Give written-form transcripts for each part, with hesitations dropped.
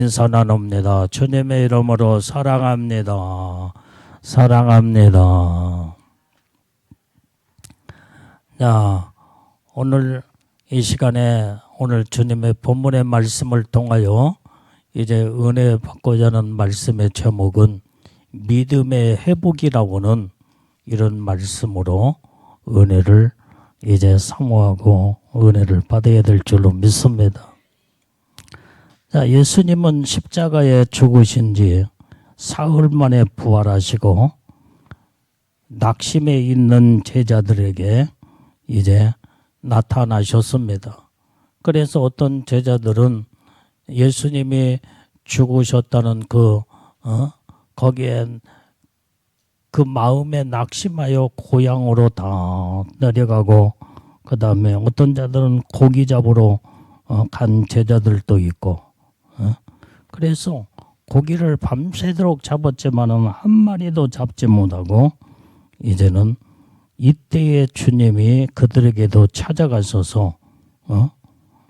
인사 나눕니다. 주님의 이름으로 사랑합니다. 사랑합니다. 자, 오늘 이 시간에 오늘 주님의 본문의 말씀을 통하여 이제 은혜 받고자 하는 말씀의 제목은 믿음의 회복이라고는 이런 말씀으로 은혜를 이제 사모하고 은혜를 받아야 될 줄로 믿습니다. 자, 예수님은 십자가에 죽으신 지 사흘 만에 부활하시고 낙심해 있는 제자들에게 이제 나타나셨습니다. 그래서 어떤 제자들은 예수님이 죽으셨다는 거기에 그 마음에 낙심하여 고향으로 다 내려가고, 그 다음에 어떤 자들은 고기 잡으러 간 제자들도 있고, 그래서 고기를 밤새도록 잡았지만은 한 마리도 잡지 못하고, 이제는 이때의 주님이 그들에게도 찾아가셔서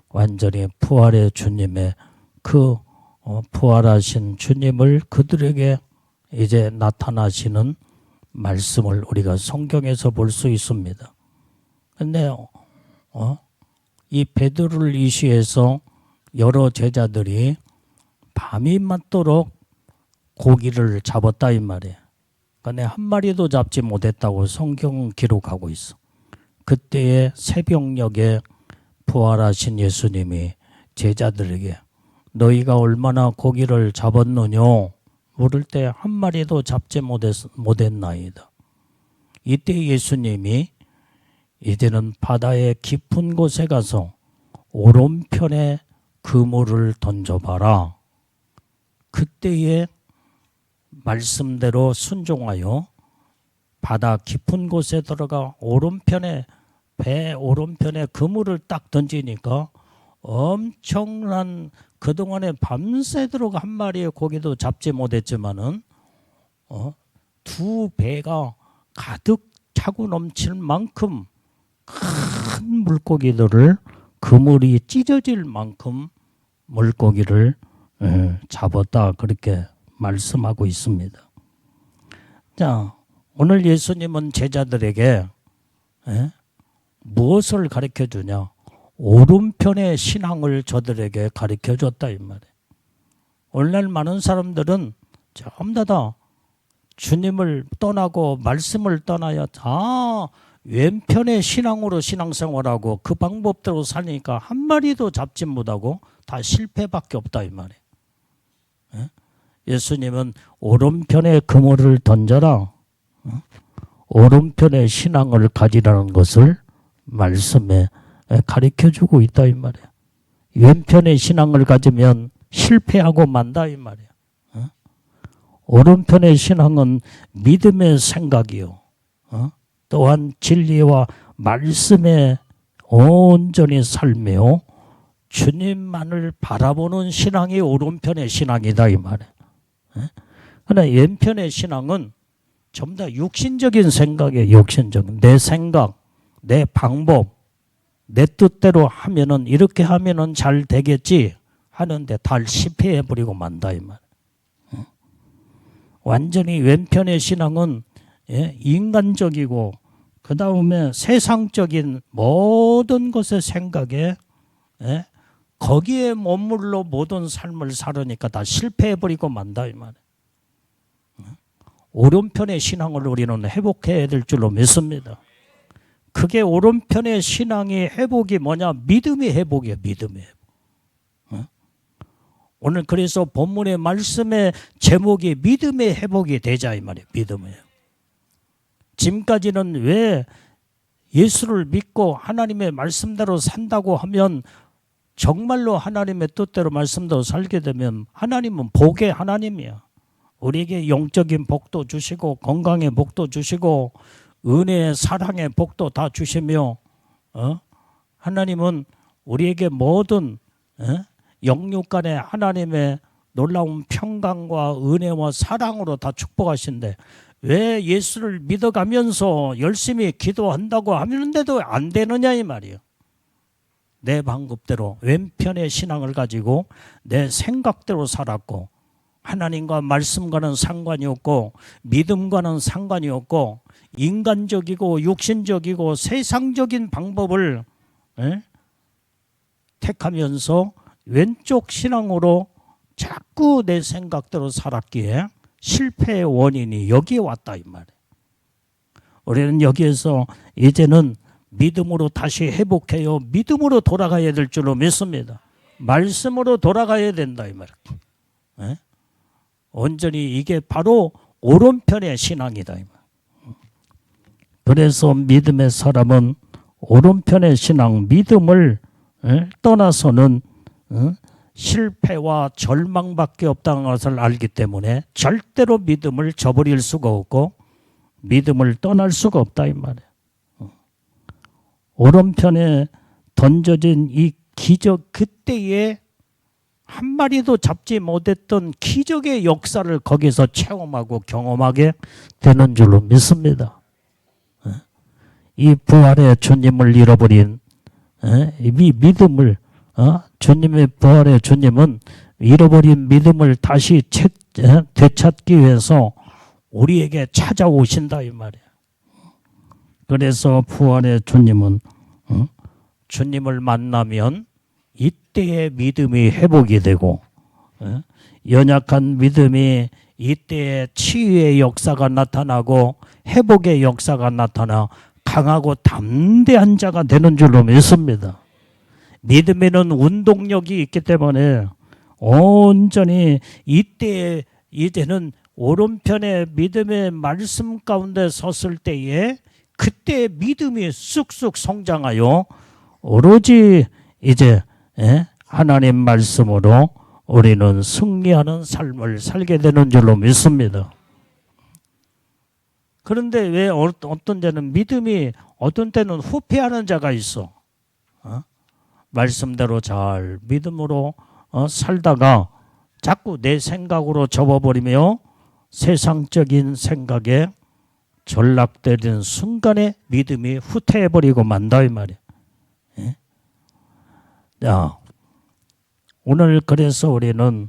완전히 부활의 주님의 부활하신 주님을 그들에게 이제 나타나시는 말씀을 우리가 성경에서 볼 수 있습니다. 근데 이 베드로를 이시해서 여러 제자들이 밤이 맞도록 고기를 잡았다 이 말이에요. 근데 한 마리도 잡지 못했다고 성경은 기록하고 있어. 그때의 새벽녘에 부활하신 예수님이 제자들에게 너희가 얼마나 고기를 잡았느냐 물을 때 한 마리도 잡지 못했나이다. 이때 예수님이 이제는 바다의 깊은 곳에 가서 오른편에 그물을 던져봐라. 그때의 말씀대로 순종하여 바다 깊은 곳에 들어가 배 오른편에 그물을 딱 던지니까 엄청난, 그동안에 밤새도록 한 마리의 고기도 잡지 못했지만은 두 배가 가득 차고 넘칠 만큼 큰 물고기들을, 그물이 찢어질 만큼 물고기를 잡았다, 그렇게 말씀하고 있습니다. 자, 오늘 예수님은 제자들에게 무엇을 가르쳐 주냐? 오른편의 신앙을 저들에게 가르쳐 줬다 이 말이에요. 오늘날 많은 사람들은 전부 다 주님을 떠나고 말씀을 떠나야 다 왼편의 신앙으로 신앙생활하고 그 방법대로 사니까 한 마리도 잡지 못하고 다 실패밖에 없다 이 말이에요. 예수님은 오른편에 그물을 던져라, 오른편의 신앙을 가지라는 것을 말씀에 가르쳐주고 있다 이 말이에요. 왼편의 신앙을 가지면 실패하고 만다 이 말이에요. 오른편의 신앙은 믿음의 생각이요, 또한 진리와 말씀에 온전히 살며 주님만을 바라보는 신앙이 오른편의 신앙이다 이 말이에요. 그러나 왼편의 신앙은 전부 다 육신적인 생각이에요. 육신적인 내 생각, 내 방법, 내 뜻대로 하면은, 이렇게 하면은 잘 되겠지 하는데 다 실패해버리고 만다 이 말. 완전히 왼편의 신앙은 인간적이고 그 다음에 세상적인 모든 것의 생각에 거기에 머물러 모든 삶을 살으니까 다 실패해버리고 만다 이 말이에요. 오른편의 신앙을 우리는 회복해야 될 줄로 믿습니다. 그게 오른편의 신앙의 회복이 뭐냐? 믿음의 회복이에요. 믿음의 회복. 오늘 그래서 본문의 말씀의 제목이 믿음의 회복이 되자 이 말이에요. 믿음의 회복. 지금까지는 왜 예수를 믿고 하나님의 말씀대로 산다고 하면, 정말로 하나님의 뜻대로 말씀대로 살게 되면 하나님은 복의 하나님이야. 우리에게 영적인 복도 주시고 건강의 복도 주시고 은혜의 사랑의 복도 다 주시며 하나님은 우리에게 모든 영육 간에 하나님의 놀라운 평강과 은혜와 사랑으로 다 축복하신데, 왜 예수를 믿어가면서 열심히 기도한다고 하는데도 안 되느냐 이 말이에요. 내 방법대로 왼편의 신앙을 가지고 내 생각대로 살았고 하나님과 말씀과는 상관이 없고 믿음과는 상관이 없고 인간적이고 육신적이고 세상적인 방법을 택하면서 왼쪽 신앙으로 자꾸 내 생각대로 살았기에 실패의 원인이 여기에 왔다 이 말이에요. 우리는 여기에서 이제는 믿음으로 다시 회복해요. 믿음으로 돌아가야 될 줄로 믿습니다. 말씀으로 돌아가야 된다 이 말이에요. 온전히 이게 바로 오른편의 신앙이다 이 말이에요. 그래서 믿음의 사람은 오른편의 신앙, 믿음을 떠나서는 실패와 절망밖에 없다는 것을 알기 때문에 절대로 믿음을 저버릴 수가 없고 믿음을 떠날 수가 없다 이 말이에요. 오른편에 던져진 이 기적, 그때에 한 마리도 잡지 못했던 기적의 역사를 거기서 체험하고 경험하게 되는 줄로 믿습니다. 이 부활의 주님을 잃어버린 이 믿음을, 주님의 부활의 주님은 잃어버린 믿음을 다시 되찾기 위해서 우리에게 찾아오신다 이 말이에요. 그래서 부활의 주님은 주님을 만나면 이때의 믿음이 회복이 되고 연약한 믿음이 이때의 치유의 역사가 나타나고 회복의 역사가 나타나 강하고 담대한 자가 되는 줄로 믿습니다. 믿음에는 운동력이 있기 때문에 온전히 이때에 이제는 오른편의 믿음의 말씀 가운데 섰을 때에 그때 믿음이 쑥쑥 성장하여 오로지 이제 하나님 말씀으로 우리는 승리하는 삶을 살게 되는 줄로 믿습니다. 그런데 왜 어떤 때는 믿음이 어떤 때는 후퇴하는 자가 있어. 말씀대로 잘 믿음으로 살다가 자꾸 내 생각으로 접어버리며 세상적인 생각에 전락되는 순간에 믿음이 후퇴해버리고 만다 이 말이야. 자, 오늘 그래서 우리는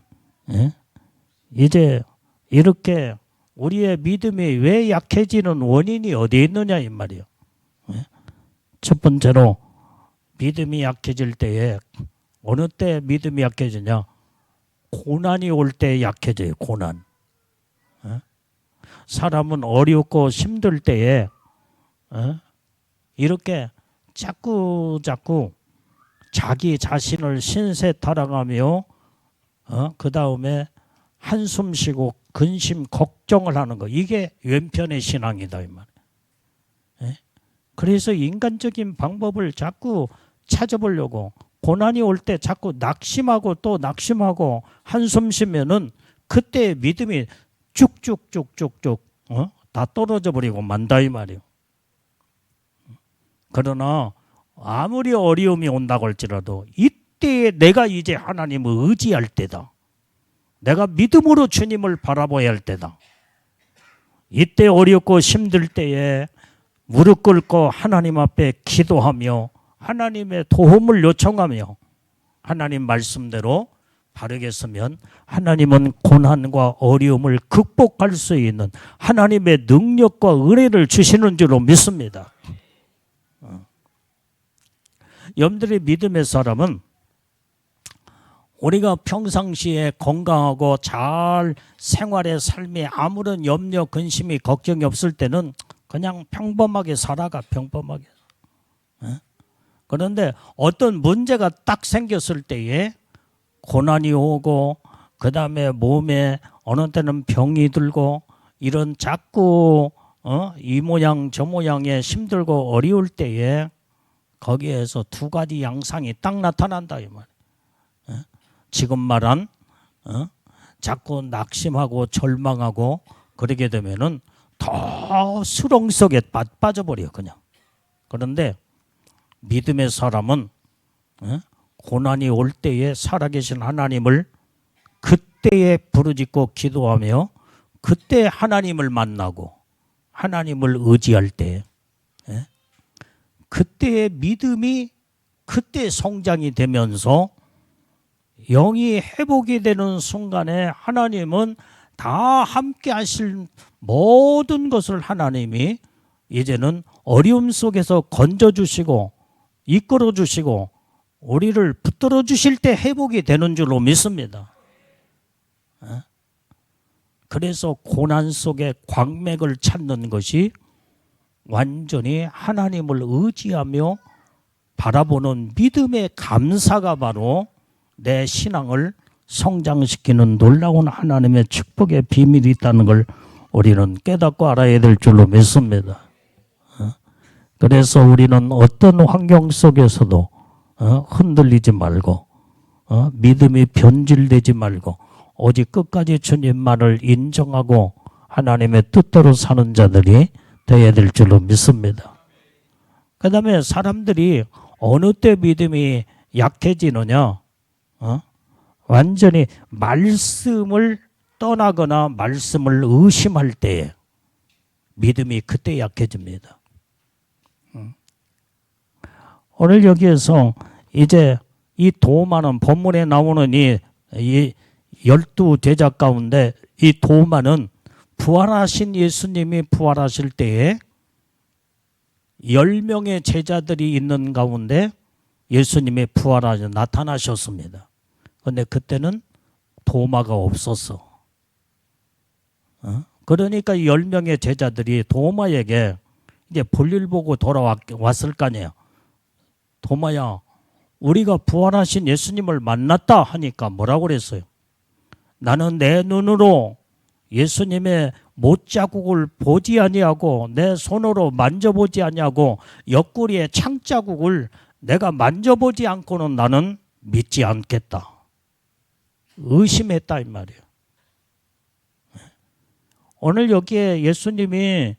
이제 이렇게 우리의 믿음이 왜 약해지는 원인이 어디에 있느냐 이 말이에요. 첫 번째로 믿음이 약해질 때에 어느 때 믿음이 약해지냐? 고난이 올 때 약해져요. 고난. 사람은 어렵고 힘들 때에 이렇게 자꾸 자기 자신을 신세 타령하며 그 다음에 한숨 쉬고 근심 걱정을 하는 거, 이게 왼편의 신앙이다 이 말이에요. 그래서 인간적인 방법을 자꾸 찾아보려고 고난이 올 때 자꾸 낙심하고 또 낙심하고 한숨 쉬면은 그때 믿음이 쭉쭉쭉쭉쭉 다 떨어져 버리고 만다 이 말이에요. 그러나 아무리 어려움이 온다고 할지라도 이때에 내가 이제 하나님을 의지할 때다. 내가 믿음으로 주님을 바라봐야 할 때다. 이때 어렵고 힘들 때에 무릎 꿇고 하나님 앞에 기도하며 하나님의 도움을 요청하며 하나님 말씀대로 바르게 서면 하나님은 고난과 어려움을 극복할 수 있는 하나님의 능력과 은혜를 주시는 줄로 믿습니다. 여러분들이 믿음의 사람은 우리가 평상시에 건강하고 잘 생활의 삶에 아무런 염려, 근심이, 걱정이 없을 때는 그냥 평범하게 살아가, 평범하게. 그런데 어떤 문제가 딱 생겼을 때에 고난이 오고 그 다음에 몸에 어느 때는 병이 들고 이런 자꾸 이 모양 저 모양에 힘들고 어려울 때에 거기에서 두 가지 양상이 딱 나타난다 이 말이에요. 지금 말한 자꾸 낙심하고 절망하고 그러게 되면은 더 수렁 속에 빠져버려 그냥. 그런데 믿음의 사람은 고난이 올 때에 살아계신 하나님을 그때에 부르짖고 기도하며 그때 하나님을 만나고 하나님을 의지할 때 그때의 믿음이 그때 성장이 되면서 영이 회복이 되는 순간에 하나님은 다 함께 하실 모든 것을 하나님이 이제는 어려움 속에서 건져주시고 이끌어주시고 우리를 붙들어 주실 때 회복이 되는 줄로 믿습니다. 그래서 고난 속에 광맥을 찾는 것이 완전히 하나님을 의지하며 바라보는 믿음의 감사가 바로 내 신앙을 성장시키는 놀라운 하나님의 축복의 비밀이 있다는 걸 우리는 깨닫고 알아야 될 줄로 믿습니다. 그래서 우리는 어떤 환경 속에서도 흔들리지 말고 믿음이 변질되지 말고 오직 끝까지 주님만을 인정하고 하나님의 뜻대로 사는 자들이 되어야 될 줄로 믿습니다. 그 다음에 사람들이 어느 때 믿음이 약해지느냐? 완전히 말씀을 떠나거나 말씀을 의심할 때에 믿음이 그때 약해집니다. 오늘 여기에서 이제 이 도마는 본문에 나오는 이 12제자 가운데 이 도마는 부활하신 예수님이 부활하실 때에 10명의 제자들이 있는 가운데 예수님이 부활하셔 나타나셨습니다. 그런데 그때는 도마가 없었어. 그러니까 10명의 제자들이 도마에게 이제 볼일 보고 돌아왔을 거 아니에요. 도마야, 우리가 부활하신 예수님을 만났다 하니까 뭐라고 그랬어요? 나는 내 눈으로 예수님의 못자국을 보지 아니하고 내 손으로 만져보지 아니하고 옆구리의 창자국을 내가 만져보지 않고는 나는 믿지 않겠다. 의심했다 이 말이에요. 오늘 여기에 예수님이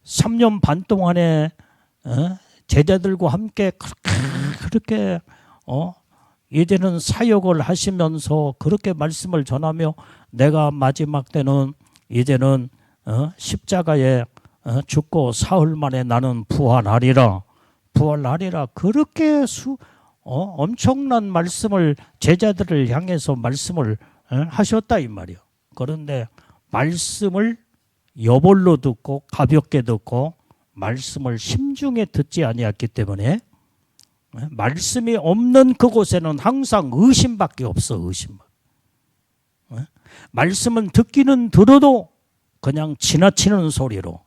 3년 반 동안에 제자들과 함께 그렇게 이제는 사역을 하시면서 그렇게 말씀을 전하며 내가 마지막 때는 이제는 십자가에 죽고 사흘 만에 나는 부활하리라 그렇게 엄청난 말씀을 제자들을 향해서 말씀을 하셨다 이 말이에요. 그런데 말씀을 여벌로 듣고 가볍게 듣고 말씀을 심중에 듣지 아니했기 때문에 말씀이 없는 그곳에는 항상 의심밖에 없어. 의심. 말씀은 듣기는 들어도 그냥 지나치는 소리로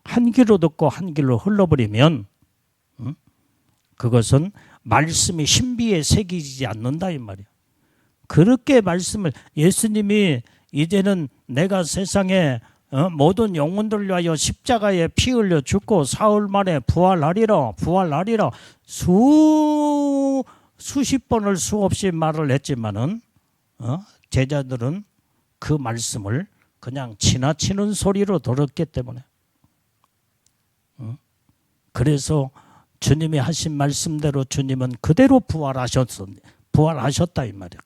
한 귀로 듣고 한 귀로 흘러버리면 그것은 말씀이 신비에 새기지 않는다 이 말이야. 그렇게 말씀을 예수님이 이제는 내가 세상에 모든 영혼들 위하여 십자가에 피 흘려 죽고 사흘 만에 부활하리라 수십 번을 수없이 말을 했지만은 제자들은 그 말씀을 그냥 지나치는 소리로 들었기 때문에 그래서 주님이 하신 말씀대로 주님은 그대로 부활하셨다 이 말이야.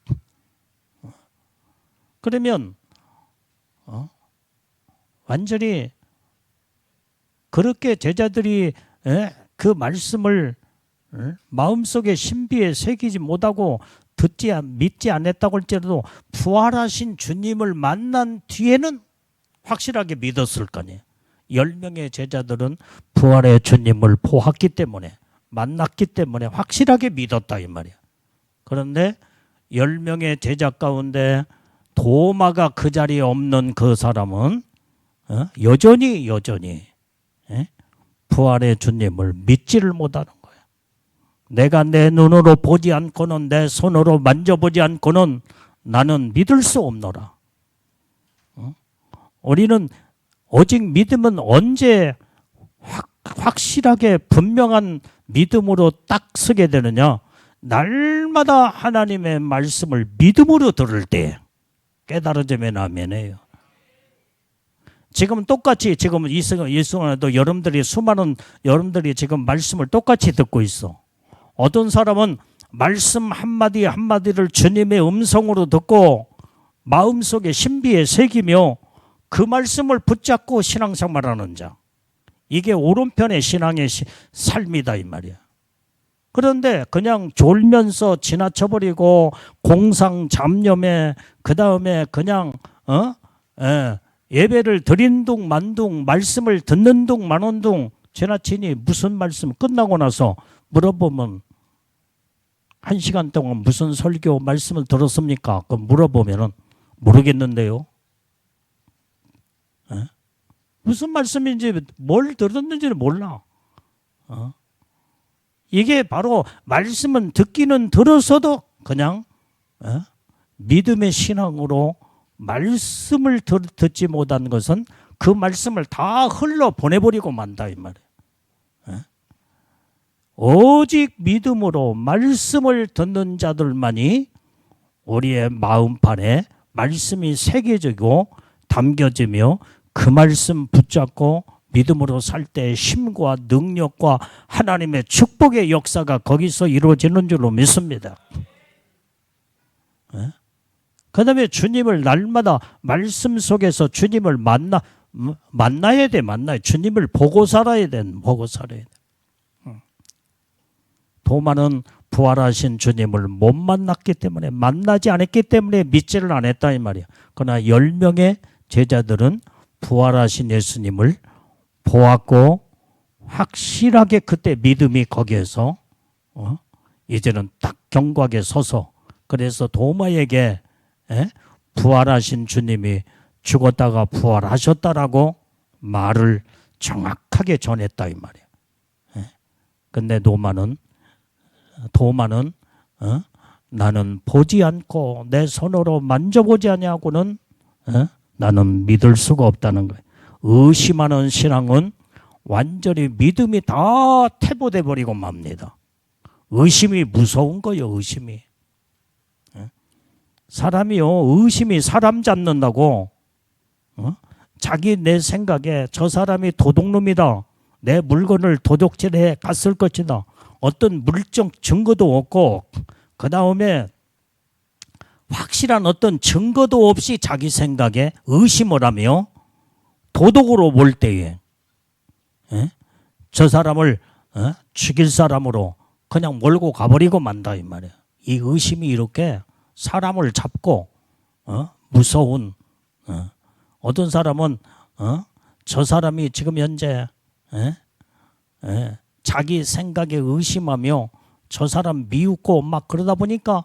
그러면 완전히 그렇게 제자들이 그 말씀을 마음속에 신비에 새기지 못하고 믿지 않았다고 할지라도 부활하신 주님을 만난 뒤에는 확실하게 믿었을 거 아니에요. 10명의 제자들은 부활의 주님을 보았기 때문에 만났기 때문에 확실하게 믿었다 이 말이야. 그런데 10명의 제자 가운데 도마가 그 자리에 없는 그 사람은 여전히 부활의 주님을 믿지를 못하는 거예요. 내가 내 눈으로 보지 않고는 내 손으로 만져보지 않고는 나는 믿을 수 없노라. 우리는 오직 믿음은 언제 확실하게 분명한 믿음으로 딱 서게 되느냐? 날마다 하나님의 말씀을 믿음으로 들을 때 깨달아지면 아멘이에요. 지금 똑같이 지금 이 순간에도 여러분들이 지금 말씀을 똑같이 듣고 있어. 어떤 사람은 말씀 한마디 한마디를 주님의 음성으로 듣고 마음속에 신비에 새기며 그 말씀을 붙잡고 신앙생활하는 자. 이게 오른편의 신앙의 삶이다 이 말이야. 그런데 그냥 졸면서 지나쳐버리고 공상잡념에 그 다음에 그냥 예배를 드린 둥 만둥 말씀을 듣는 둥 마는 둥 지나치니 무슨 말씀 끝나고 나서 물어보면 1시간 동안 무슨 설교 말씀을 들었습니까? 그 물어보면은 모르겠는데요. 무슨 말씀인지 뭘 들었는지는 몰라. 이게 바로 말씀은 듣기는 들었어도 그냥 믿음의 신앙으로 말씀을 듣지 못한 것은 그 말씀을 다 흘러 보내버리고 만다 이 말이에요. 오직 믿음으로 말씀을 듣는 자들만이 우리의 마음판에 말씀이 새겨지고 담겨지며 그 말씀 붙잡고 믿음으로 살 때 힘과 능력과 하나님의 축복의 역사가 거기서 이루어지는 줄로 믿습니다. 그 다음에 주님을 날마다 말씀 속에서 주님을 만나야 돼. 주님을 보고 살아야 돼. 도마는 부활하신 주님을 못 만났기 때문에 만나지 않았기 때문에 믿지를 않았다 이 말이야. 그러나 10명의 제자들은 부활하신 예수님을 보았고 확실하게 그때 믿음이 거기에서 이제는 딱 경각에 서서 그래서 도마에게 부활하신 주님이 죽었다가 부활하셨다라고 말을 정확하게 전했다 이 말이야. 근데 도마는 나는 보지 않고 내 손으로 만져보지 아니하고는 나는 믿을 수가 없다는 거예요. 의심하는 신앙은 완전히 믿음이 다 퇴보돼 버리고 맙니다. 의심이 무서운 거예요. 의심이. 사람이요 의심이 사람 잡는다고 자기 내 생각에 저 사람이 도둑놈이다. 내 물건을 도둑질해 갔을 것이다. 어떤 물적 증거도 없고 그 다음에 확실한 어떤 증거도 없이 자기 생각에 의심을 하며 도덕으로 볼 때에 저 사람을 죽일 사람으로 그냥 몰고 가버리고 만다 이 말이에요. 이 의심이 이렇게 사람을 잡고 무서운 어떤 사람은 저 사람이 지금 현재 자기 생각에 의심하며 저 사람 미웃고 막 그러다 보니까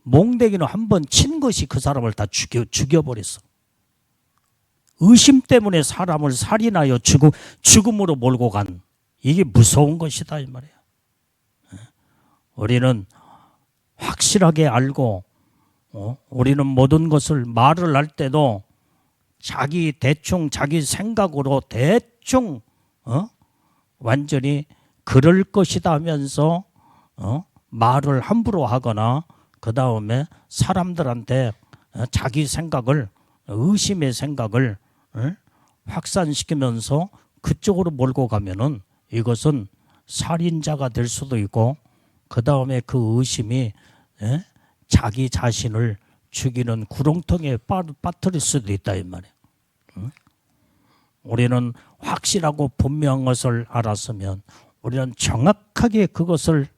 몽댕이는 한 번 친 것이 그 사람을 다 죽여버렸어. 의심 때문에 사람을 살인하여 죽음으로 몰고 간 이게 무서운 것이다 이 말이에요. 우리는 확실하게 알고 우리는 모든 것을 말을 할 때도 대충 자기 생각으로 대충 완전히 그럴 것이다 하면서 말을 함부로 하거나 그 다음에 사람들한테 자기 생각을 의심의 생각을 확산시키면서 그쪽으로 몰고 가면은 이것은 살인자가 될 수도 있고 그 다음에 그 의심이 자기 자신을 죽이는 구렁텅이에 빠뜨릴 수도 있다 이 말이에요. 우리는 확실하고 분명한 것을 알았으면 우리는 정확하게 그것을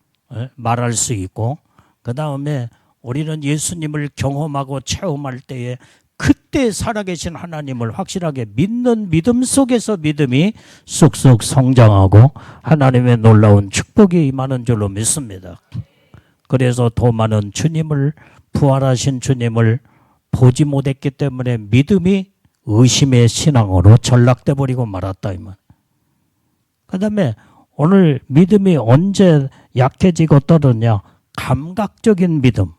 말할 수 있고 그 다음에 우리는 예수님을 경험하고 체험할 때에 그때 살아계신 하나님을 확실하게 믿는 믿음 속에서 믿음이 쑥쑥 성장하고 하나님의 놀라운 축복이 임하는 줄로 믿습니다. 그래서 도마는 부활하신 주님을 보지 못했기 때문에 믿음이 의심의 신앙으로 전락돼 버리고 말았다 이 말. 그 다음에 오늘 믿음이 언제 약해지고 떨어졌냐? 감각적인 믿음,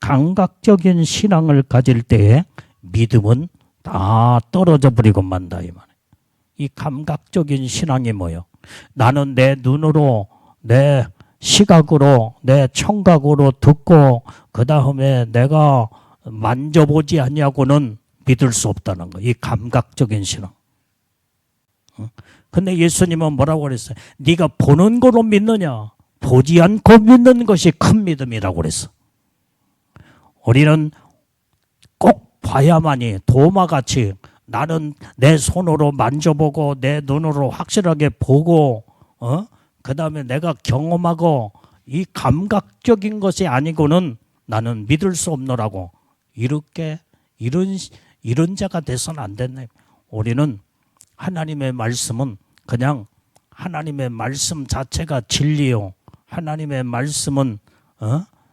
감각적인 신앙을 가질 때에 믿음은 다 떨어져 버리고 만다 이 말이에요. 이 감각적인 신앙이 뭐예요? 나는 내 눈으로, 내 시각으로, 내 청각으로 듣고 그 다음에 내가 만져보지 않냐고는 믿을 수 없다는 거예요. 이 감각적인 신앙. 근데 예수님은 뭐라고 그랬어요? 네가 보는 거로 믿느냐? 보지 않고 믿는 것이 큰 믿음이라고 그랬어. 우리는 꼭 봐야만이 도마같이 나는 내 손으로 만져보고 내 눈으로 확실하게 보고 그 다음에 내가 경험하고 이 감각적인 것이 아니고는 나는 믿을 수 없노라고 이렇게 이런 자가 돼서는 안 됐네. 우리는 하나님의 말씀은 그냥 하나님의 말씀 자체가 진리요. 하나님의 말씀은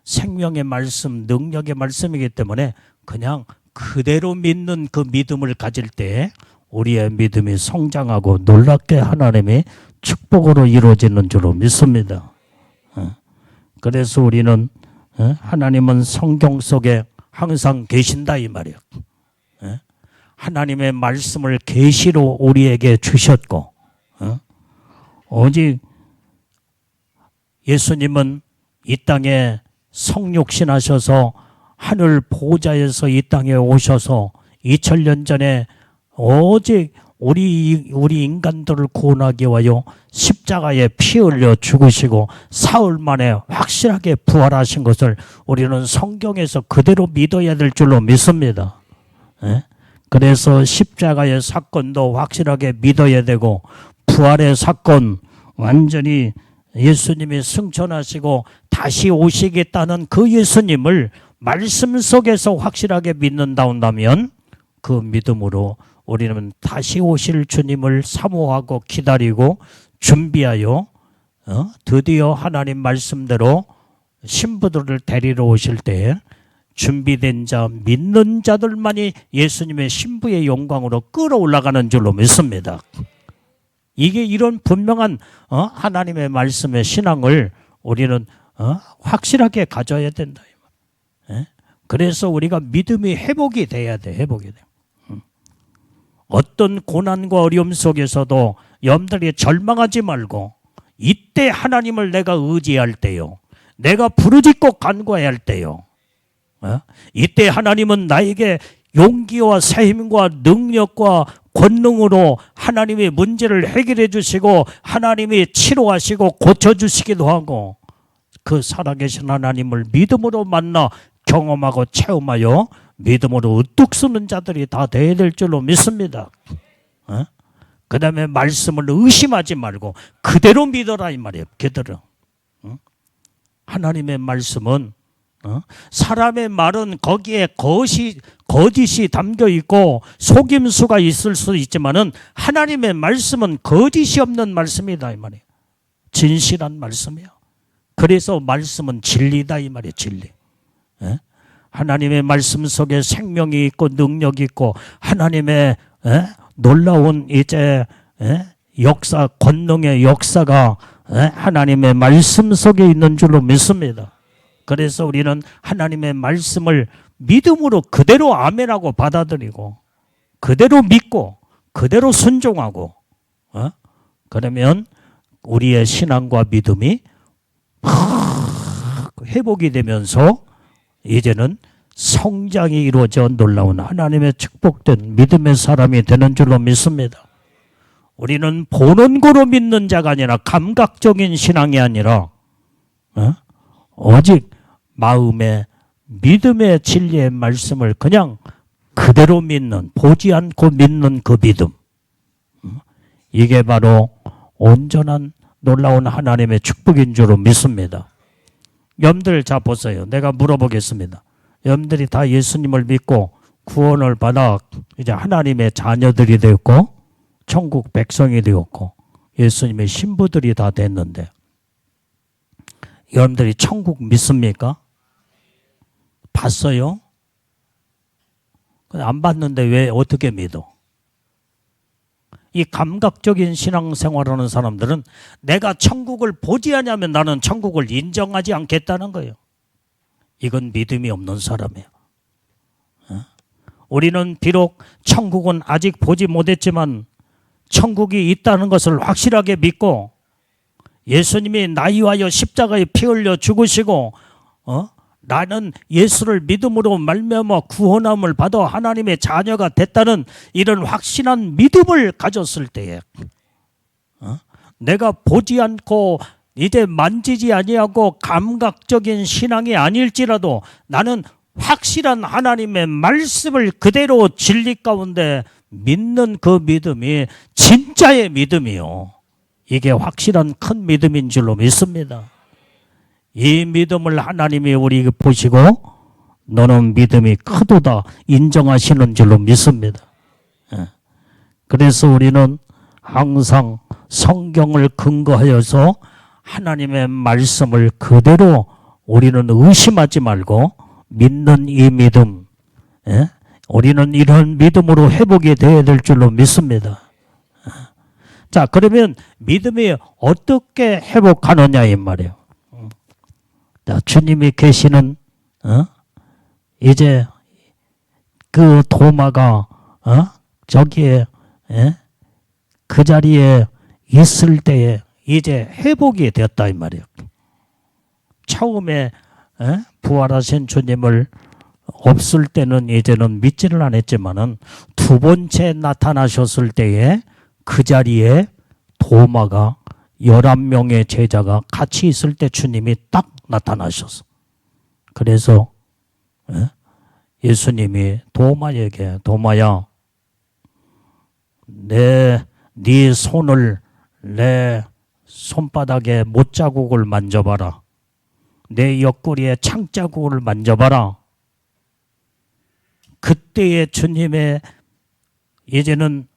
생명의 말씀, 능력의 말씀이기 때문에 그냥 그대로 믿는 그 믿음을 가질 때 우리의 믿음이 성장하고 놀랍게 하나님이 축복으로 이루어지는 줄로 믿습니다. 그래서 우리는 하나님은 성경 속에 항상 계신다 이 말이에요. 하나님의 말씀을 계시로 우리에게 주셨고 오직 예수님은 이 땅에 성육신하셔서 하늘 보좌에서 이 땅에 오셔서 2000년 전에 오직 우리 인간들을 구원하기 위하여 십자가에 피 흘려 죽으시고 사흘 만에 확실하게 부활하신 것을 우리는 성경에서 그대로 믿어야 될 줄로 믿습니다. 그래서 십자가의 사건도 확실하게 믿어야 되고 부활의 사건 완전히 예수님이 승천하시고 다시 오시겠다는 그 예수님을 말씀 속에서 확실하게 믿는다 한다면 그 믿음으로 우리는 다시 오실 주님을 사모하고 기다리고 준비하여 드디어 하나님 말씀대로 신부들을 데리러 오실 때 준비된 자 믿는 자들만이 예수님의 신부의 영광으로 끌어올라가는 줄로 믿습니다. 이게 이런 분명한 하나님의 말씀의 신앙을 우리는 확실하게 가져야 된다. 그래서 우리가 믿음이 회복이 돼야 돼. 회복이 돼. 어떤 고난과 어려움 속에서도 여러분들이 절망하지 말고 이때 하나님을 내가 의지할 때요. 내가 부르짖고 간구할 때요. 이때 하나님은 나에게 용기와 세힘과 능력과 권능으로 하나님의 문제를 해결해 주시고 하나님이 치료하시고 고쳐주시기도 하고 그 살아계신 하나님을 믿음으로 만나 경험하고 체험하여 믿음으로 으뚝 쓰는 자들이 다 돼야 될 줄로 믿습니다. 그 다음에 말씀을 의심하지 말고 그대로 믿어라 이 말이에요. 그대로. 하나님의 말씀은 사람의 말은 거기에 거짓이 담겨 있고 속임수가 있을 수 있지만은 하나님의 말씀은 거짓이 없는 말씀이다 이 말이에요. 진실한 말씀이에요. 그래서 말씀은 진리다 이 말이에요. 진리. 하나님의 말씀 속에 생명이 있고 능력이 있고 하나님의 놀라운 이제 역사 권능의 역사가 하나님의 말씀 속에 있는 줄로 믿습니다. 그래서 우리는 하나님의 말씀을 믿음으로 그대로 아멘하고 받아들이고 그대로 믿고 그대로 순종하고 그러면 우리의 신앙과 믿음이 회복이 되면서 이제는 성장이 이루어져 놀라운 하나님의 축복된 믿음의 사람이 되는 줄로 믿습니다. 우리는 보는 거로 믿는 자가 아니라 감각적인 신앙이 아니라 오직 마음의 믿음의 진리의 말씀을 그냥 그대로 믿는 보지 않고 믿는 그 믿음 이게 바로 온전한 놀라운 하나님의 축복인 줄로 믿습니다. 여러분들 자 보세요. 내가 물어보겠습니다. 여러분들이 다 예수님을 믿고 구원을 받아 이제 하나님의 자녀들이 되었고 천국 백성이 되었고 예수님의 신부들이 다 됐는데 여러분들이 천국 믿습니까? 봤어요? 안 봤는데 왜 어떻게 믿어? 이 감각적인 신앙생활하는 사람들은 내가 천국을 보지 않으면 나는 천국을 인정하지 않겠다는 거예요. 이건 믿음이 없는 사람이에요. 우리는 비록 천국은 아직 보지 못했지만 천국이 있다는 것을 확실하게 믿고 예수님이 나 위하여 십자가에 피 흘려 죽으시고 나는 예수를 믿음으로 말미암아 구원함을 받아 하나님의 자녀가 됐다는 이런 확신한 믿음을 가졌을 때에 내가 보지 않고 이제 만지지 아니하고 감각적인 신앙이 아닐지라도 나는 확실한 하나님의 말씀을 그대로 진리 가운데 믿는 그 믿음이 진짜의 믿음이요. 이게 확실한 큰 믿음인 줄로 믿습니다. 이 믿음을 하나님이 우리 보시고 너는 믿음이 크도다 인정하시는 줄로 믿습니다. 그래서 우리는 항상 성경을 근거하여서 하나님의 말씀을 그대로 우리는 의심하지 말고 믿는 이 믿음, 우리는 이런 믿음으로 회복이 되어야 될 줄로 믿습니다. 자, 그러면 믿음이 어떻게 회복하느냐 이 말이에요. 자, 주님이 계시는 이제 그 도마가 저기에 그 자리에 있을 때에 이제 회복이 되었다 이 말이에요. 처음에 부활하신 주님을 없을 때는 이제는 믿지를 않았지만은 두 번째 나타나셨을 때에 그 자리에 도마가 11명의 제자가 같이 있을 때 주님이 딱 나타나셨어. 그래서 예수님이 도마에게 도마야 네 손을 내 손바닥에 못자국을 만져봐라. 내 옆구리에 창자국을 만져봐라. 그때의 주님의 이제는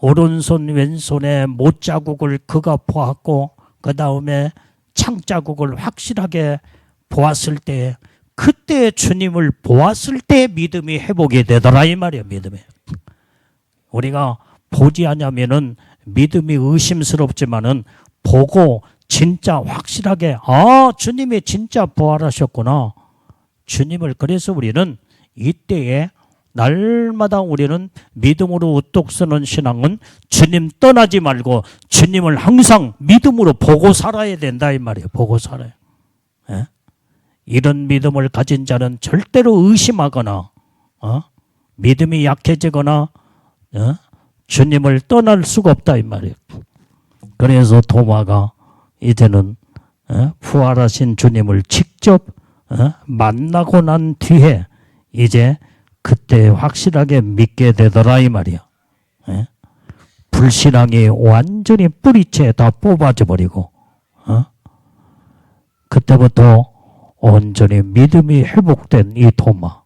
오른손 왼손에 못자국을 그가 보았고 그 다음에 창자국을 확실하게 보았을 때 그때 주님을 보았을 때 믿음이 회복이 되더라 이 말이에요. 믿음이. 우리가 보지 않으면은 믿음이 의심스럽지만은 보고 진짜 확실하게 주님이 진짜 부활하셨구나. 주님을 그래서 우리는 이때에 날마다 우리는 믿음으로 우뚝 서는 신앙은 주님 떠나지 말고 주님을 항상 믿음으로 보고 살아야 된다 이 말이에요. 보고 살아요. 이런 믿음을 가진 자는 절대로 의심하거나 믿음이 약해지거나 주님을 떠날 수가 없다 이 말이에요. 그래서 도마가 이제는 부활하신 주님을 직접 만나고 난 뒤에 이제 그때 확실하게 믿게 되더라 이 말이야. 불신앙이 완전히 뿌리채 다 뽑아져 버리고 그때부터 온전히 믿음이 회복된 이 도마.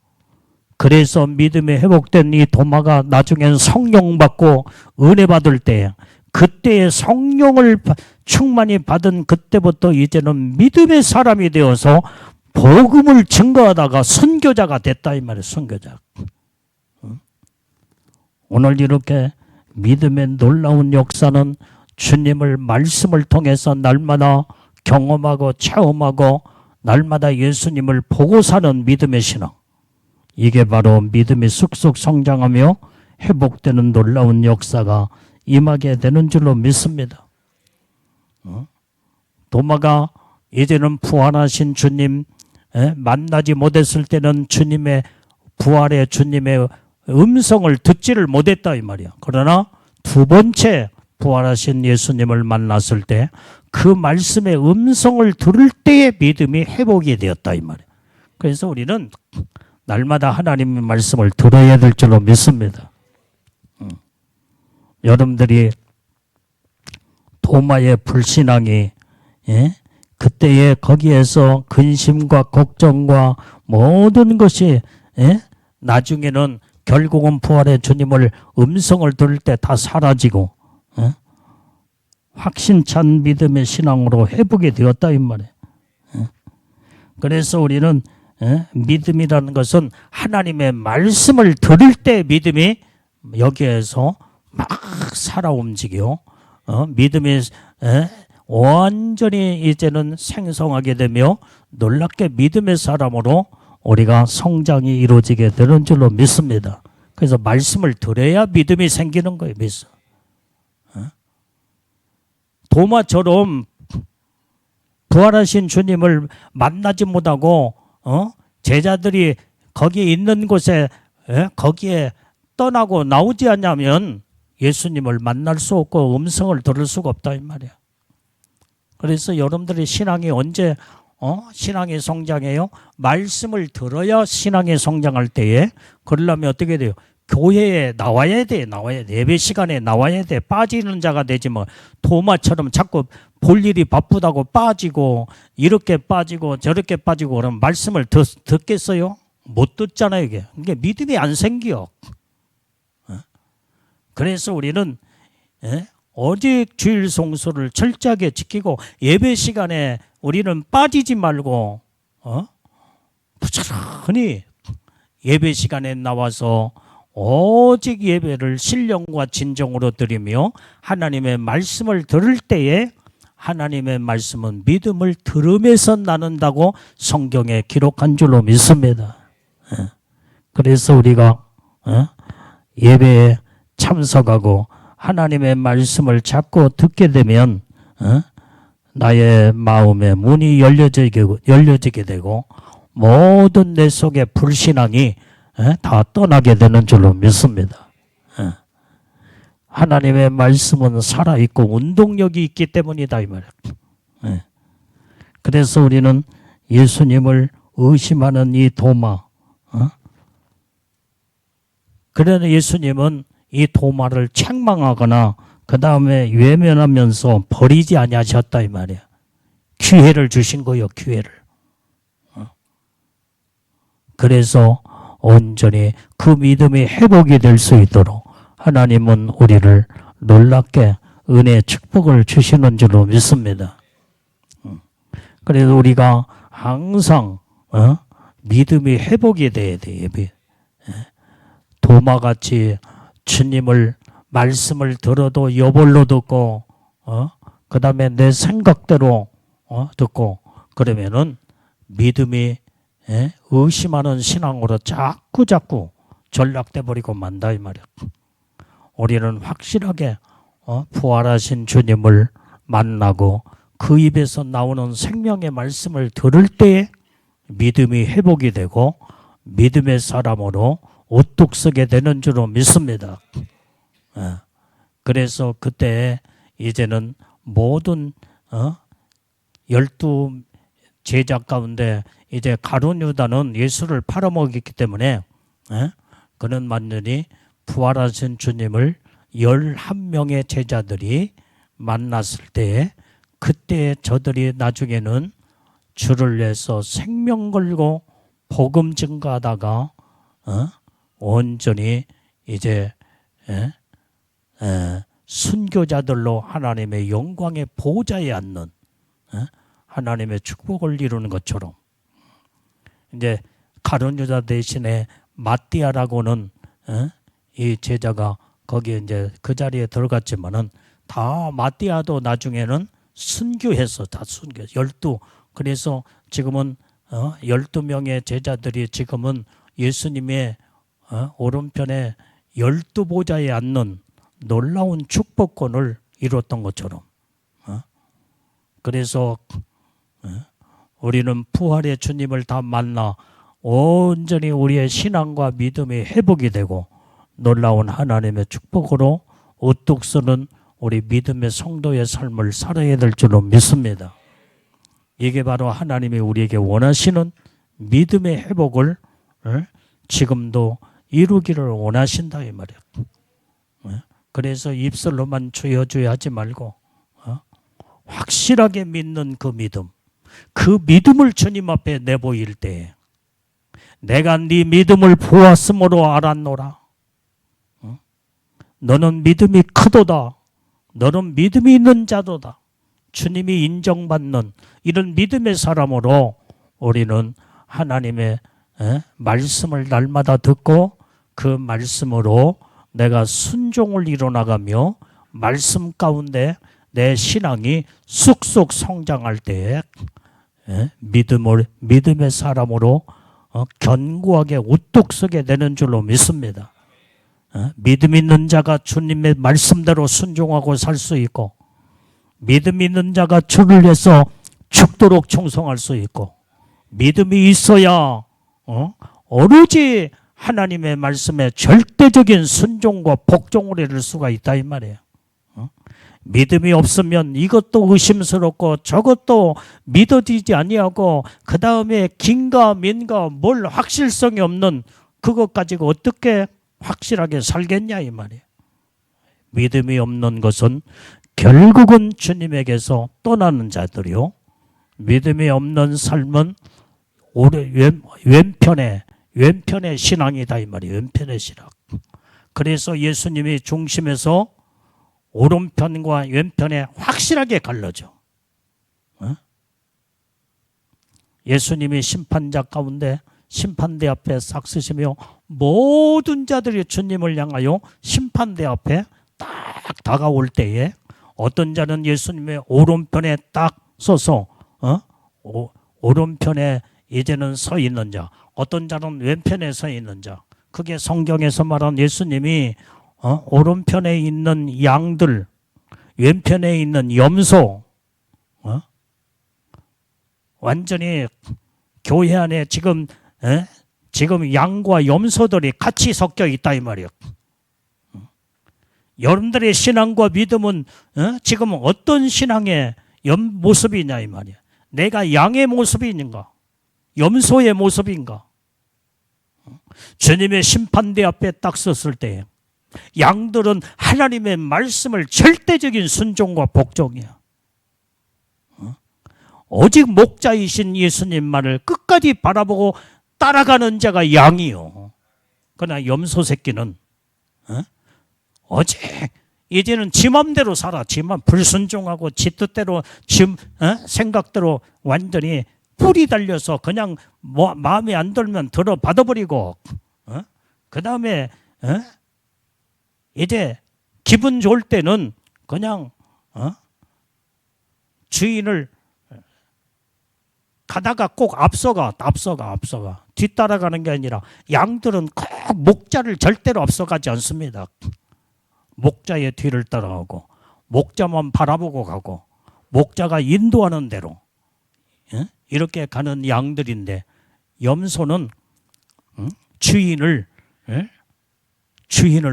그래서 믿음이 회복된 이 도마가 나중엔 성령 받고 은혜 받을 때 그때의 성령을 충만히 받은 그때부터 이제는 믿음의 사람이 되어서 복음을 증거하다가 선교자가 됐다 이 말이에요. 선교자. 오늘 이렇게 믿음의 놀라운 역사는 주님을 말씀을 통해서 날마다 경험하고 체험하고 날마다 예수님을 보고 사는 믿음의 신앙. 이게 바로 믿음이 쑥쑥 성장하며 회복되는 놀라운 역사가 임하게 되는 줄로 믿습니다. 도마가 이제는 부활하신 주님 만나지 못했을 때는 주님의 부활의 주님의 음성을 듣지를 못했다 이 말이야. 그러나 두 번째 부활하신 예수님을 만났을 때 그 말씀의 음성을 들을 때의 믿음이 회복이 되었다 이 말이야. 그래서 우리는 날마다 하나님의 말씀을 들어야 될 줄로 믿습니다. 여러분들이 도마의 불신앙이 그때에 거기에서 근심과 걱정과 모든 것이 나중에는 결국은 부활의 주님을 음성을 들을 때 다 사라지고 확신찬 믿음의 신앙으로 회복이 되었다 이 말이에요. 그래서 우리는 믿음이라는 것은 하나님의 말씀을 들을 때 믿음이 여기에서 막 살아 움직여 믿음이 완전히 이제는 생성하게 되며 놀랍게 믿음의 사람으로 우리가 성장이 이루어지게 되는 줄로 믿습니다. 그래서 말씀을 들어야 믿음이 생기는 거예요. 믿음. 도마처럼 부활하신 주님을 만나지 못하고 제자들이 거기 있는 곳에 거기에 떠나고 나오지 않냐면 예수님을 만날 수 없고 음성을 들을 수가 없다 이 말이야. 그래서 여러분들의 신앙이 언제 신앙이 성장해요? 말씀을 들어야 신앙이 성장할 때에 그러려면 어떻게 돼요? 교회에 나와야 돼. 예배 시간에 나와야 돼. 빠지는 자가 되지 뭐. 도마처럼 자꾸 볼 일이 바쁘다고 빠지고 이렇게 빠지고 저렇게 빠지고 그러면 말씀을 듣겠어요? 못 듣잖아요. 이게 믿음이 안 생겨. 그래서 우리는 오직 주일 성수를 철저하게 지키고 예배 시간에 우리는 빠지지 말고 부지런히 예배 시간에 나와서 오직 예배를 신령과 진정으로 드리며 하나님의 말씀을 들을 때에 하나님의 말씀은 믿음을 들음에서 나눈다고 성경에 기록한 줄로 믿습니다. 그래서 우리가 예배에 참석하고 하나님의 말씀을 자꾸 듣게 되면 나의 마음의 문이 열려지게 되고 모든 내 속의 불신앙이 다 떠나게 되는 줄로 믿습니다. 하나님의 말씀은 살아있고 운동력이 있기 때문이다 이 말이에요. 그래서 우리는 예수님을 의심하는 이 도마, 그러나 예수님은 이 도마를 책망하거나 그 다음에 외면하면서 버리지 아니하셨다 이 말이야. 기회를 주신 거요, 기회를. 그래서 온전히 그 믿음이 회복이 될 수 있도록 하나님은 우리를 놀랍게 은혜 축복을 주시는 줄로 믿습니다. 그래서 우리가 항상 믿음이 회복이 돼야 돼. 도마같이 주님을 말씀을 들어도 여벌로 듣고 그 다음에 내 생각대로 듣고 그러면은 믿음이 의심하는 신앙으로 자꾸 전락돼 버리고 만다 이 말이야. 우리는 확실하게 부활하신 주님을 만나고 그 입에서 나오는 생명의 말씀을 들을 때에 믿음이 회복이 되고 믿음의 사람으로 우뚝 서게 되는 줄로 믿습니다. 그래서 그때 이제는 모든 12 제자 가운데 이제 가룟 유다는 예수를 팔아먹었기 때문에 그는 완전히 부활하신 주님을 11명의 제자들이 만났을 때에 그때 저들이 나중에는 주를 위해서 생명 걸고 복음 증거하다가 온전히 이제 순교자들로 하나님의 영광의 보좌에 앉는 하나님의 축복을 이루는 것처럼 이제 가룟 유다 대신에 마띠아라고는 이 제자가 거기에 이제 그 자리에 들어갔지만은 다 마띠아도 나중에는 순교해서 다 순교 12. 그래서 지금은 12명의 제자들이 지금은 예수님의 오른편에 12보좌에 앉는 놀라운 축복권을 이뤘던 것처럼 그래서 우리는 부활의 주님을 다 만나 온전히 우리의 신앙과 믿음이 회복이 되고 놀라운 하나님의 축복으로 우뚝 서는 우리 믿음의 성도의 삶을 살아야 될 줄로 믿습니다. 이게 바로 하나님이 우리에게 원하시는 믿음의 회복을 지금도 이루기를 원하신다 이 말이에요. 그래서 입술로만 주여 주여 하지 말고 확실하게 믿는 그 믿음을 주님 앞에 내보일 때 내가 네 믿음을 보았으므로 알았노라. 너는 믿음이 크도다. 너는 믿음이 있는 자도다. 주님이 인정받는 이런 믿음의 사람으로 우리는 하나님의 말씀을 날마다 듣고 그 말씀으로 내가 순종을 이뤄나가며 말씀 가운데 내 신앙이 쑥쑥 성장할 때에 믿음의 사람으로 견고하게 우뚝 서게 되는 줄로 믿습니다. 믿음 있는 자가 주님의 말씀대로 순종하고 살 수 있고 믿음 있는 자가 주를 위해서 죽도록 충성할 수 있고 믿음이 있어야 오로지 하나님의 말씀에 절대적인 순종과 복종을 이룰 수가 있다 이 말이에요. 믿음이 없으면 이것도 의심스럽고 저것도 믿어지지 아니하고 그 다음에 긴가 민가 뭘 확실성이 없는 그것 가지고 어떻게 확실하게 살겠냐 이 말이에요. 믿음이 없는 것은 결국은 주님에게서 떠나는 자들이요. 믿음이 없는 삶은 왼편의 신앙이다 이 말이에요. 왼편의 신앙. 그래서 예수님이 중심에서 오른편과 왼편에 확실하게 갈라져. 예수님이 심판자 가운데 심판대 앞에 싹 서시며 모든 자들이 주님을 향하여 심판대 앞에 딱 다가올 때에 어떤 자는 예수님의 오른편에 딱 서서 오른편에 이제는 서 있는 자, 어떤 자는 왼편에 서 있는 자. 그게 성경에서 말한 예수님이 오른편에 있는 양들, 왼편에 있는 염소, 완전히 교회 안에 지금 양과 염소들이 같이 섞여 있다 이 말이에요. 여러분들의 신앙과 믿음은 지금 어떤 신앙의 모습이냐 이 말이에요. 내가 양의 모습인가? 염소의 모습인가? 주님의 심판대 앞에 딱 섰을 때 양들은 하나님의 말씀을 절대적인 순종과 복종이야. 오직 목자이신 예수님만을 끝까지 바라보고 따라가는 자가 양이요. 그러나 염소 새끼는 오직 이제는 지 맘대로 살아. 지만 불순종하고 지 뜻대로 생각대로 완전히 뿔이 달려서 그냥 마음에 안 들면 들어 받아버리고 그 다음에 이제 기분 좋을 때는 그냥 주인을 가다가 꼭 앞서가 뒤따라가는 게 아니라 양들은 꼭 목자를 절대로 앞서가지 않습니다. 목자의 뒤를 따라가고 목자만 바라보고 가고 목자가 인도하는 대로 이렇게 가는 양들인데 염소는 주인을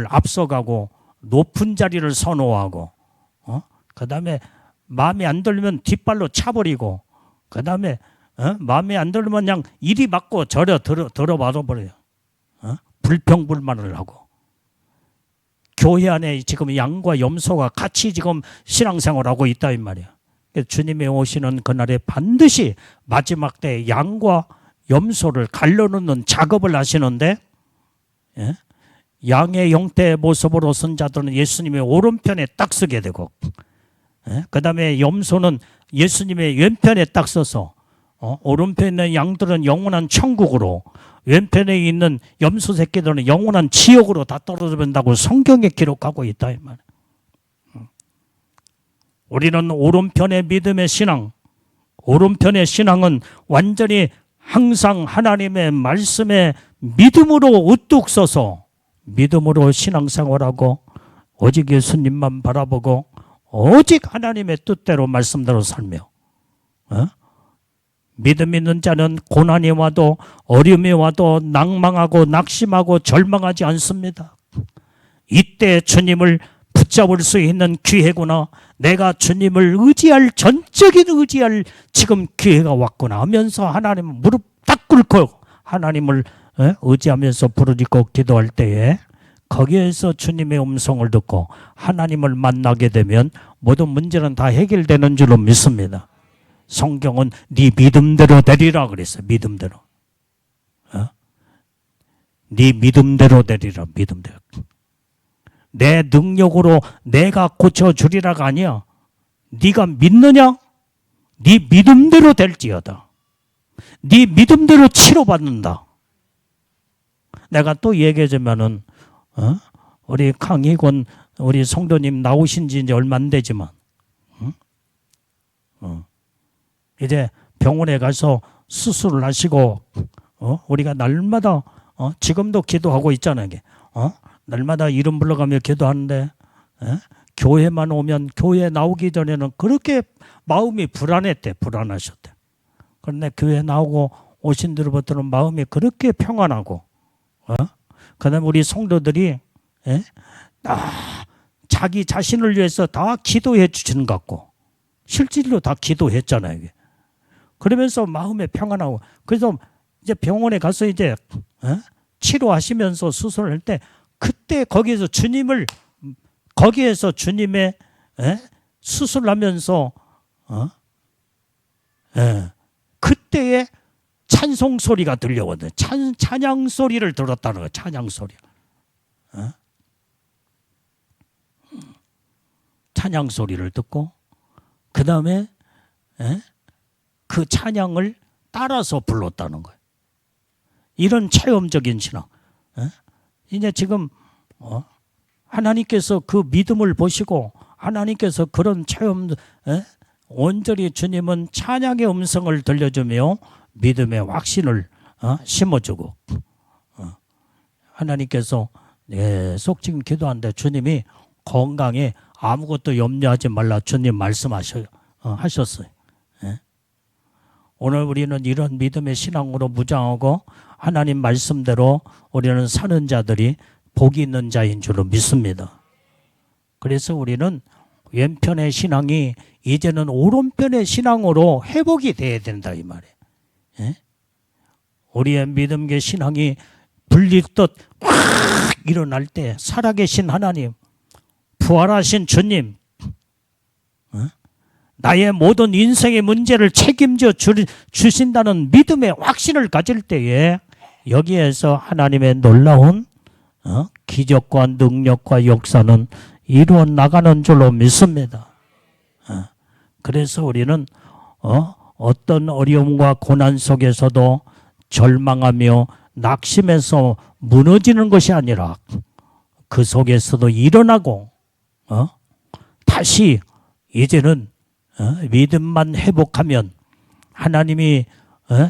앞서가고 높은 자리를 선호하고 그 다음에 마음에 안 들면 뒷발로 차버리고 그 다음에 마음에 안 들면 그냥 이리 맞고 저려 들어버려요. 불평불만을 하고 교회 안에 지금 양과 염소가 같이 지금 신앙생활하고 있다 이 말이야. 주님이 오시는 그날에 반드시 마지막 때 양과 염소를 갈라놓는 작업을 하시는데 양의 형태의 모습으로 선 자들은 예수님의 오른편에 딱 서게 되고 그 다음에 염소는 예수님의 왼편에 딱 서서 오른편에 있는 양들은 영원한 천국으로 왼편에 있는 염소 새끼들은 영원한 지옥으로 다 떨어져 본다고 성경에 기록하고 있다 이 말. 우리는 오른편의 믿음의 신앙, 오른편의 신앙은 완전히 항상 하나님의 말씀에 믿음으로 우뚝 서서 믿음으로 신앙생활하고 오직 예수님만 바라보고 오직 하나님의 뜻대로 말씀대로 살며 믿음 있는 자는 고난이 와도 어려움이 와도 낭망하고 낙심하고 절망하지 않습니다. 이때 주님을 붙잡을 수 있는 기회구나. 내가 주님을 전적인 의지할 지금 기회가 왔구나 하면서 하나님을 무릎 딱 꿇고 하나님을 의지하면서 부르짖고 기도할 때에 거기에서 주님의 음성을 듣고 하나님을 만나게 되면 모든 문제는 다 해결되는 줄로 믿습니다. 성경은 네 믿음대로 되리라 그랬어요. 믿음대로. 네 믿음대로 되리라. 믿음대로. 내 능력으로 내가 고쳐주리라가 아니야. 네가 믿느냐? 네 믿음대로 될지어다. 네 믿음대로 치료받는다. 내가 또 얘기해주면은 우리 강희권 우리 성도님 나오신 지 이제 얼마 안 되지만 이제 병원에 가서 수술을 하시고 우리가 날마다 지금도 기도하고 있잖아요. 날마다 이름 불러가며 기도하는데 교회만 오면 교회 나오기 전에는 그렇게 마음이 불안하셨대. 그런데 교회 나오고 오신 뒤로부터는 마음이 그렇게 평안하고 그다음에 우리 성도들이 자기 자신을 위해서 다 기도해 주시는 것 같고 실질로 다 기도했잖아요. 그러면서 마음에 평안하고 그래서 이제 병원에 가서 이제 치료하시면서 수술을 할 때 그때 거기에서 주님의 수술하면서 그때의 찬송 소리가 들려오거든. 찬양 소리를 들었다는 거야. 찬양 소리. 찬양 소리를 듣고 그 다음에 그 찬양을 따라서 불렀다는 거예요. 이런 체험적인 신앙. 이제 지금 하나님께서 그 믿음을 보시고 하나님께서 그런 체험, 온전히 주님은 찬양의 음성을 들려주며 믿음의 확신을 심어주고 하나님께서 계속 지금 기도하는데 주님이 건강에 아무것도 염려하지 말라 주님 말씀하셨어요. 오늘 우리는 이런 믿음의 신앙으로 무장하고 하나님 말씀대로 우리는 사는 자들이 복이 있는 자인 줄로 믿습니다. 그래서 우리는 왼편의 신앙이 이제는 오른편의 신앙으로 회복이 돼야 된다 이 말이에요. 우리의 믿음의 신앙이 불리듯 확 일어날 때 살아계신 하나님, 부활하신 주님, 나의 모든 인생의 문제를 책임져 주신다는 믿음의 확신을 가질 때에 여기에서 하나님의 놀라운 기적과 능력과 역사는 이루어 나가는 줄로 믿습니다. 그래서 우리는 어떤 어려움과 고난 속에서도 절망하며 낙심해서 무너지는 것이 아니라 그 속에서도 일어나고 다시 이제는 믿음만 회복하면 하나님이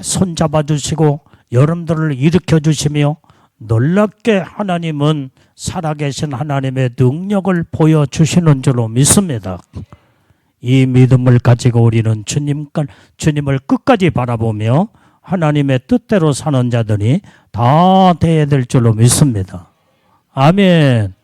손잡아 주시고 여러분들을 일으켜 주시며 놀랍게 하나님은 살아계신 하나님의 능력을 보여주시는 줄로 믿습니다. 이 믿음을 가지고 우리는 주님을 끝까지 바라보며 하나님의 뜻대로 사는 자들이 다 되어야 될 줄로 믿습니다. 아멘.